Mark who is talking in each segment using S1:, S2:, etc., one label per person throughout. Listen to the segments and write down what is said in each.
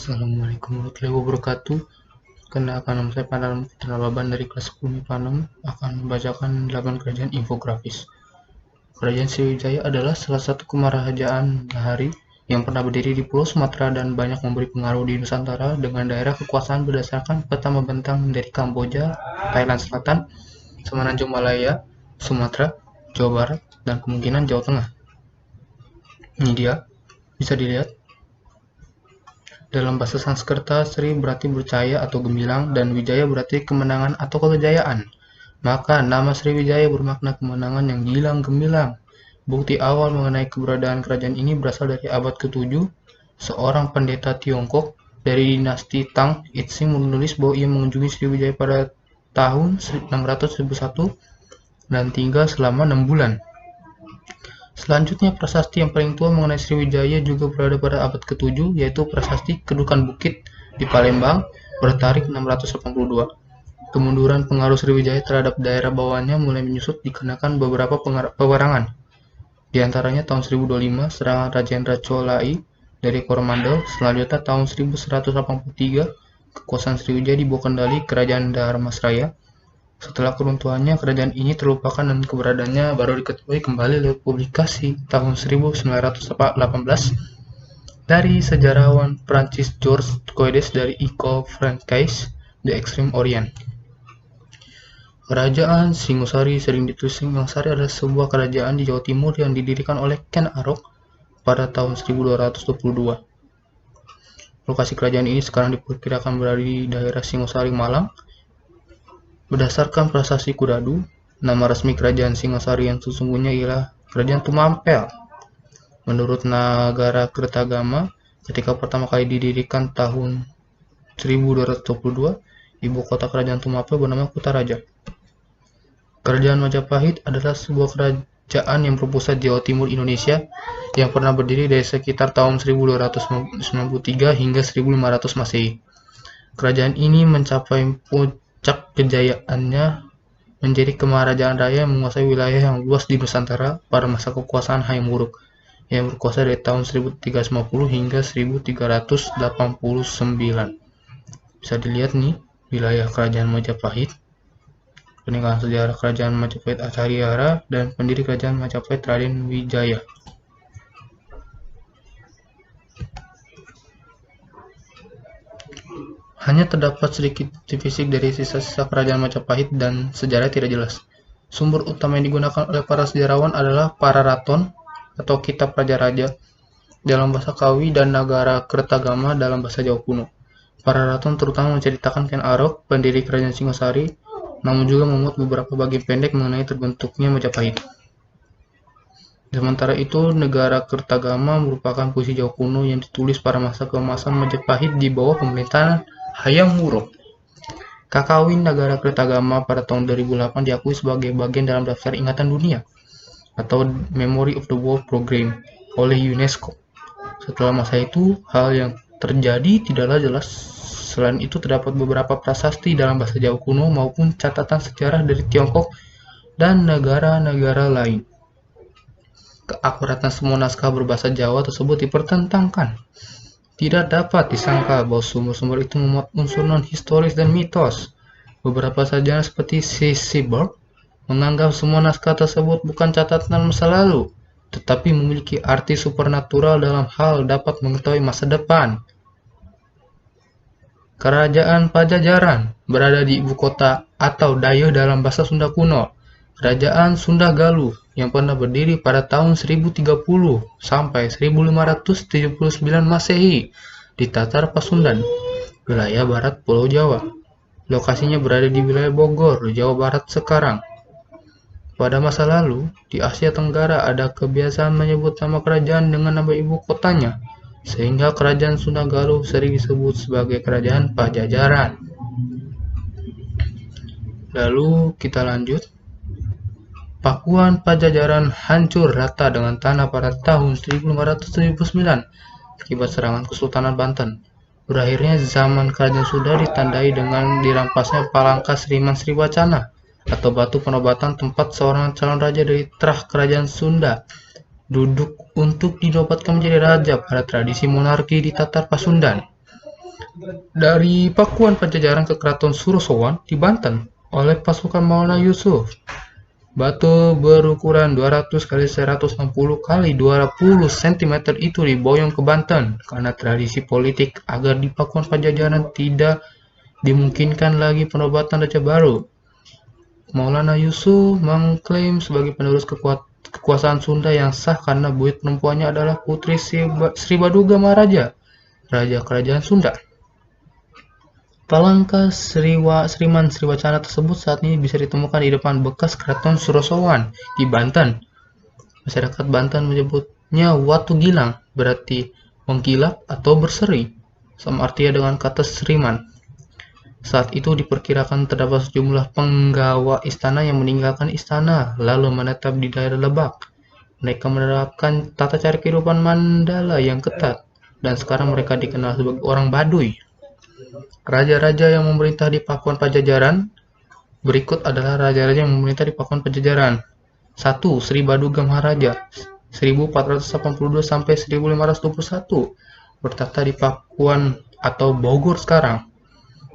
S1: Assalamualaikum warahmatullahi wabarakatuh. Kenalkan, nama saya Pandalam Putra Laban dari kelas 10 MIPA 6 akan membacakan 8 kerajaan infografis. Kerajaan Sriwijaya adalah salah satu kemerajaan Nagari yang pernah berdiri di Pulau Sumatera dan banyak memberi pengaruh di Nusantara dengan daerah kekuasaan berdasarkan peta membentang dari Kamboja, Thailand Selatan, Semenanjung Malaya, Sumatera, Jawa Barat, dan kemungkinan Jawa Tengah. Ini dia, bisa dilihat. Dalam bahasa Sanskerta, Sri berarti percaya atau gemilang, dan Wijaya berarti kemenangan atau kejayaan. Maka nama Sriwijaya bermakna kemenangan yang gilang gemilang. Bukti awal mengenai keberadaan kerajaan ini berasal dari abad ke-7. Seorang pendeta Tiongkok dari dinasti Tang, Itsing, menulis bahwa ia mengunjungi Sriwijaya pada tahun 600-1001 dan tinggal selama 6 bulan. Selanjutnya, prasasti yang paling tua mengenai Sriwijaya juga berada pada abad ke-7, yaitu prasasti Kedukan Bukit di Palembang pada tarikh 682. Kemunduran pengaruh Sriwijaya terhadap daerah bawahnya mulai menyusut dikarenakan beberapa peperangan. Di antaranya tahun 1025, serangan Rajendra Cholai dari Coromandel. Selanjutnya tahun 1183, kekuasaan Sriwijaya dibawa kendali Kerajaan Dharmasraya. Setelah keruntuhannya, kerajaan ini terlupakan dan keberadaannya baru diketahui kembali lewat publikasi tahun 1918 dari sejarawan Prancis Georges Coedes dari École Française d'Extrême Orient. Kerajaan Singosari sering ditulis Singosari adalah sebuah kerajaan di Jawa Timur yang didirikan oleh Ken Arok pada tahun 1222. Lokasi kerajaan ini sekarang diperkirakan berada di daerah Singosari, Malang. Berdasarkan prasasti Kudadu, nama resmi kerajaan Singosari yang sesungguhnya ialah Kerajaan Tumampel. Menurut Nagara Kertagama, ketika pertama kali didirikan tahun 1222, ibu kota kerajaan Tumampel bernama Kutaraja. Kerajaan Majapahit adalah sebuah kerajaan yang berpusat Jawa Timur Indonesia yang pernah berdiri dari sekitar tahun 1293 hingga 1500 Masehi. Kerajaan ini mencapai puncak kejayaannya menjadi kemaharajahan raya yang menguasai wilayah yang luas di Nusantara pada masa kekuasaan Hayam Wuruk yang berkuasa dari tahun 1350 hingga 1389. Bisa dilihat nih wilayah kerajaan Majapahit, peninggalan sejarah kerajaan Majapahit Acarya dan pendiri kerajaan Majapahit Raden Wijaya. Hanya terdapat sedikit bukti dari sisa-sisa kerajaan Majapahit dan sejarah tidak jelas. Sumber utama yang digunakan oleh para sejarawan adalah Pararaton atau Kitab Raja Raja dalam bahasa Kawi dan Nagara Kertagama dalam bahasa Jawa kuno. Pararaton terutama menceritakan Ken Arok, pendiri kerajaan Singosari, namun juga memuat beberapa bagian pendek mengenai terbentuknya Majapahit. Sementara itu, Negara Kertagama merupakan puisi Jawa kuno yang ditulis pada masa keemasan Majapahit di bawah pemerintahan Hayam Wuruk. Kakawin Nagara Kertagama pada tahun 2008 diakui sebagai bagian dalam daftar ingatan dunia atau Memory of the World Program oleh UNESCO. Setelah masa itu, hal yang terjadi tidaklah jelas. Selain itu, terdapat beberapa prasasti dalam bahasa Jawa kuno maupun catatan sejarah dari Tiongkok dan negara-negara lain. Keakuratan semua naskah berbahasa Jawa tersebut dipertentangkan. Tidak dapat disangka bahwa sumber-sumber itu memuat unsur non-historis dan mitos. Beberapa sarjana seperti C. Seberg menganggap semua naskah tersebut bukan catatan masa lalu, tetapi memiliki arti supernatural dalam hal dapat mengetahui masa depan. Kerajaan Pajajaran berada di ibu kota atau Dayo dalam bahasa Sunda kuno. Kerajaan Sunda Galuh yang pernah berdiri pada tahun 1030 sampai 1579 Masehi di Tatar Pasundan, wilayah barat Pulau Jawa. Lokasinya berada di wilayah Bogor, Jawa Barat sekarang. Pada masa lalu, di Asia Tenggara ada kebiasaan menyebut nama kerajaan dengan nama ibu kotanya, sehingga kerajaan Sunda Galuh sering disebut sebagai Kerajaan Pajajaran. Lalu kita lanjut. Pakuan Pajajaran hancur rata dengan tanah pada tahun 1579 akibat serangan Kesultanan Banten. Berakhirnya zaman kerajaan Sunda ditandai dengan dirampasnya Palangka Sriman Sriwacana atau batu penobatan tempat seorang calon raja dari Trah Kerajaan Sunda duduk untuk dinobatkan menjadi raja pada tradisi monarki di Tatar Pasundan. dari Pakuan Pajajaran ke Keraton Surosowan di Banten oleh pasukan Maulana Yusuf. Batu berukuran 200 kali 160 kali 20 cm itu diboyong ke Banten karena tradisi politik agar di Pakuan Pajajaran tidak dimungkinkan lagi penobatan Raja Baru. Maulana Yusuf mengklaim sebagai penerus kekuasaan Sunda yang sah karena buyut perempuannya adalah Putri Sri Baduga Maharaja, Raja Kerajaan Sunda. Palangka Sriman Sriwacana tersebut saat ini bisa ditemukan di depan bekas Keraton Surosowan di Banten. Masyarakat Banten menyebutnya Watu Gilang, berarti mengkilap atau berseri, sama artinya dengan kata Sriman. Saat itu diperkirakan terdapat sejumlah penggawa istana yang meninggalkan istana lalu menetap di daerah Lebak. Mereka menerapkan tata cara kehidupan Mandala yang ketat, dan sekarang mereka dikenal sebagai orang Baduy. Raja-raja yang memerintah di Pakuan Pajajaran. Berikut adalah raja-raja yang memerintah di Pakuan Pajajaran. 1. Sri Baduga Maharaja 1482 sampai 1521, bertahta di Pakuan atau Bogor sekarang.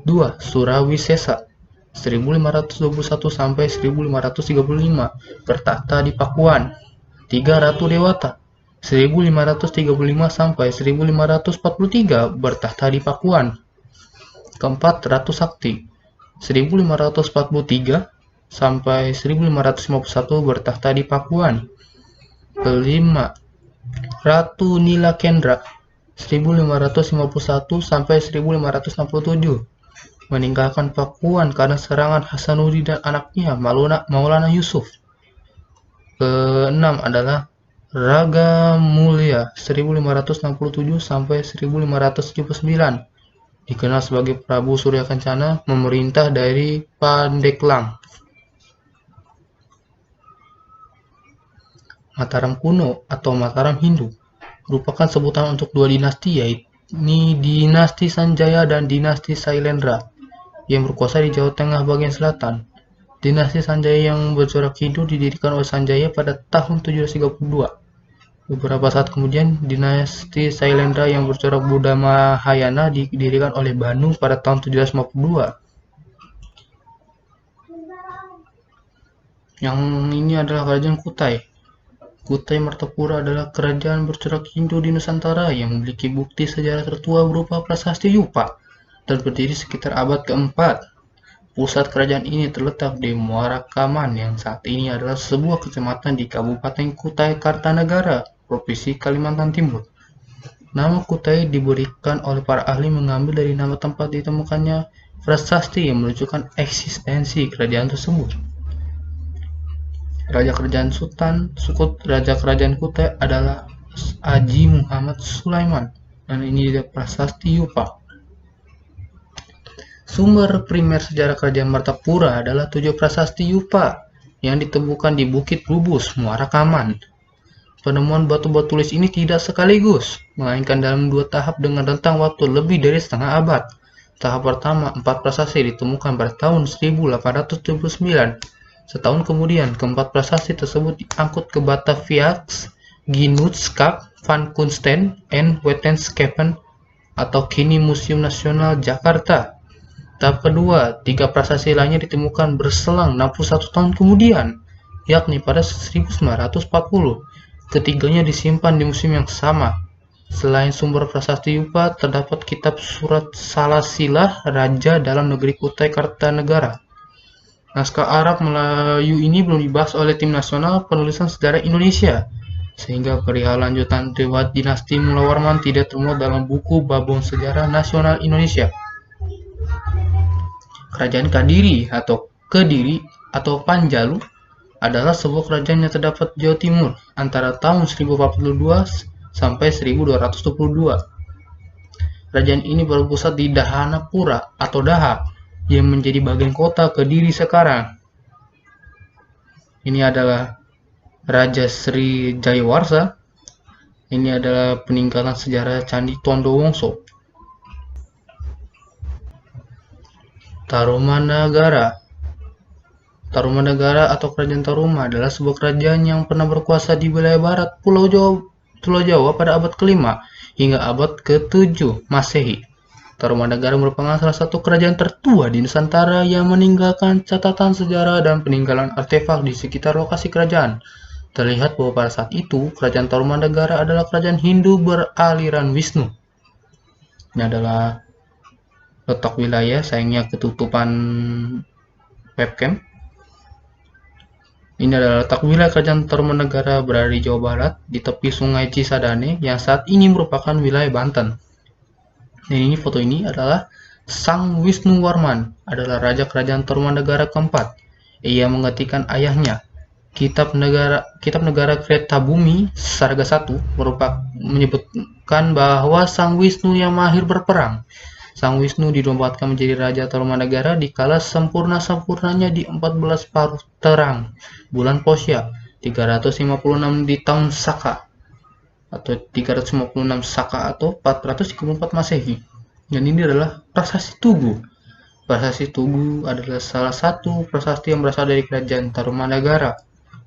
S1: 2. Surawisesa 1521 sampai 1535, bertahta di Pakuan. 3. Ratu Dewata 1535 sampai 1543, bertahta di Pakuan. Keempat, Ratu Sakti 1543 sampai 1551, bertahta di Pakuan. Kelima, Ratu Nila Kendra 1551 sampai 1567, meninggalkan Pakuan karena serangan Hasanuddin dan anaknya Maulana Yusuf. Keenam adalah Raga Mulia 1567 sampai 1579, dikenal sebagai Prabu Surya Kencana, memerintah dari Pandeglang. Mataram kuno atau Mataram Hindu merupakan sebutan untuk dua dinasti, yaitu dinasti Sanjaya dan dinasti Sailendra yang berkuasa di Jawa Tengah bagian selatan. Dinasti Sanjaya yang bercorak Hindu didirikan oleh Sanjaya pada tahun 732. Beberapa saat kemudian, dinasti Sailendra yang bercorak Buddha Mahayana didirikan oleh Banu pada tahun 752. Yang ini adalah Kerajaan Kutai. Kutai Martapura adalah kerajaan bercorak Hindu di Nusantara yang memiliki bukti sejarah tertua berupa prasasti Yupa dan berdiri sekitar abad keempat. Pusat kerajaan ini terletak di Muara Kaman yang saat ini adalah sebuah kecamatan di Kabupaten Kutai Kartanegara, Provinsi Kalimantan Timur. Nama Kutai diberikan oleh para ahli mengambil dari nama tempat ditemukannya prasasti yang menunjukkan eksistensi kerajaan tersebut. Raja Kerajaan Kutai adalah Haji Muhammad Sulaiman, dan ini dia prasasti Yupa. Sumber primer sejarah Kerajaan Martapura adalah 7 prasasti Yupa yang ditemukan di Bukit Bubus, Muara Kaman. Penemuan batu-batu tulis ini tidak sekaligus, melainkan dalam 2 tahap dengan rentang waktu lebih dari setengah abad. Tahap pertama, 4 prasasti ditemukan pada tahun 1879. Setahun kemudian, keempat prasasti tersebut diangkut ke Batavia, Genootschap van Kunsten en Wetenschappen atau kini Museum Nasional Jakarta. Tahap kedua, 3 prasasti lainnya ditemukan berselang 61 tahun kemudian, yakni pada 1940. Ketiganya disimpan di museum yang sama. Selain sumber prasasti Yupa, terdapat kitab surat Salasilah Raja dalam negeri Kutai Kartanegara. Naskah Arab Melayu ini belum dibahas oleh tim nasional penulisan sejarah Indonesia, sehingga perihal lanjutan riwayat dinasti Mulawarman tidak termuat dalam buku Babon Sejarah Nasional Indonesia. Kerajaan Kadiri atau Kediri atau Panjalu adalah sebuah kerajaan yang terdapat di Jawa Timur antara tahun 1042 sampai 1222. Kerajaan ini berpusat di Dahanapura atau Daha yang menjadi bagian kota Kediri sekarang. Ini adalah Raja Sri Jayawarsa. Ini adalah peninggalan sejarah Candi Tondo Wongso. Tarumanagara. Tarumanagara atau Kerajaan Taruma adalah sebuah kerajaan yang pernah berkuasa di wilayah barat Pulau Jawa pada abad ke-5 hingga abad ke-7 Masehi. Tarumanagara merupakan salah satu kerajaan tertua di Nusantara yang meninggalkan catatan sejarah dan peninggalan artefak di sekitar lokasi kerajaan. Terlihat bahwa pada saat itu, kerajaan Tarumanagara adalah kerajaan Hindu beraliran Wisnu. Ini adalah letak wilayah, sayangnya ketutupan webcam. Ini adalah letak wilayah kerajaan Tarumanagara berada di Jawa Barat, di tepi Sungai Cisadane, yang saat ini merupakan wilayah Banten. Dan ini foto ini adalah Sang Wisnuwarman, adalah raja kerajaan Tarumanagara keempat. Ia menggantikan ayahnya. Kitab negara Kereta Bumi Sarga 1 menyebutkan bahwa Sang Wisnu yang mahir berperang. Sang Wisnu dinobatkan menjadi Raja Tarumanagara dikala sempurna-sempurnanya di 14 paruh terang bulan Posya 356 di tahun Saka atau 356 Saka atau 434 Masehi. Dan ini adalah Prasasti Tugu. Prasasti Tugu adalah salah satu prasasti yang berasal dari kerajaan Tarumanagara.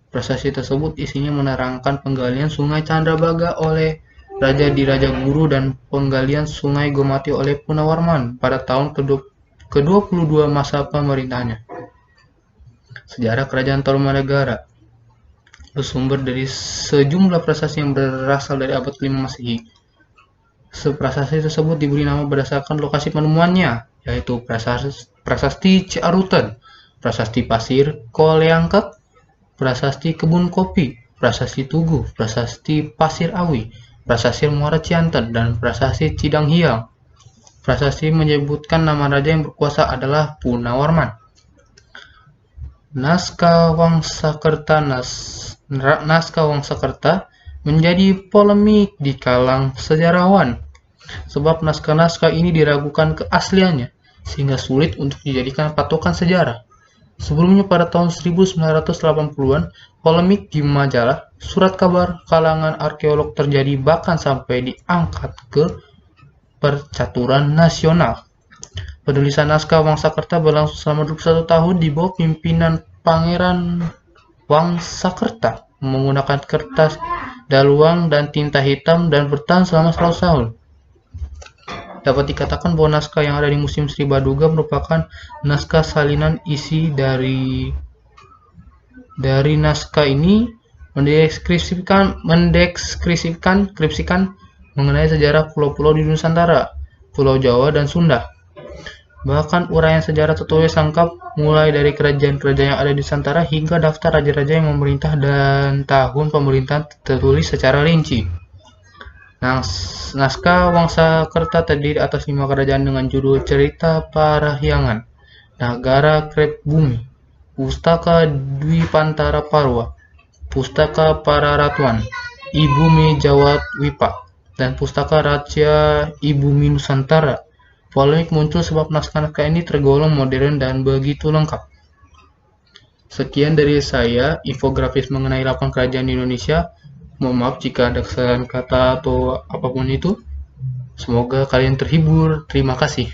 S1: Prasasti tersebut isinya menerangkan penggalian Sungai Candrabaga oleh Raja di Raja Guru dan penggalian Sungai Gomati oleh Punawarman pada tahun ke-22 masa pemerintahannya. Sejarah kerajaan Tarumanagara bersumber dari sejumlah prasasti yang berasal dari abad ke-5 Masehi. Prasasti tersebut diberi nama berdasarkan lokasi penemuannya, yaitu Prasasti Ciaruten, Prasasti Pasir Koleangkek, Prasasti Kebun Kopi, Prasasti Tugu, Prasasti Pasir Awi, Prasasti Muara Cianten, dan Prasasti Cidang Hiang. Prasasti menyebutkan nama raja yang berkuasa adalah Punawarman. Naskah Wangsakerta menjadi polemik di kalangan sejarawan, sebab naskah-naskah ini diragukan keasliannya, sehingga sulit untuk dijadikan patokan sejarah. Sebelumnya pada tahun 1980-an, polemik di majalah Surat Kabar kalangan arkeolog terjadi bahkan sampai diangkat ke percaturan nasional. Penulisan naskah Wangsakerta berlangsung selama 21 tahun di bawah pimpinan Pangeran Wangsakerta menggunakan kertas daluang dan tinta hitam dan bertahan selama 100 tahun. Dapat dikatakan bahwa naskah yang ada di Museum Sri Baduga merupakan naskah salinan isi dari naskah ini mendeskripsikan mengenai sejarah pulau-pulau di Nusantara, Pulau Jawa dan Sunda. Bahkan uraian sejarah tertulis lengkap mulai dari kerajaan-kerajaan yang ada di Nusantara hingga daftar raja-raja yang memerintah dan tahun pemerintahan tertulis secara rinci. Naskah Wangsakerta terdiri atas 5 kerajaan dengan judul Cerita Parahyangan, Nagara Krep Bumi, Pustaka Dwipantara Parwa, Pustaka Pararatuan, Ibumi Jawatwipa, dan Pustaka Raja Ibumi Nusantara. Polemik muncul sebab naskah-naskah ini tergolong modern dan begitu lengkap. Sekian dari saya, infografis mengenai 8 kerajaan di Indonesia. Mohon maaf jika ada kesalahan kata atau apapun itu. Semoga kalian terhibur. Terima kasih.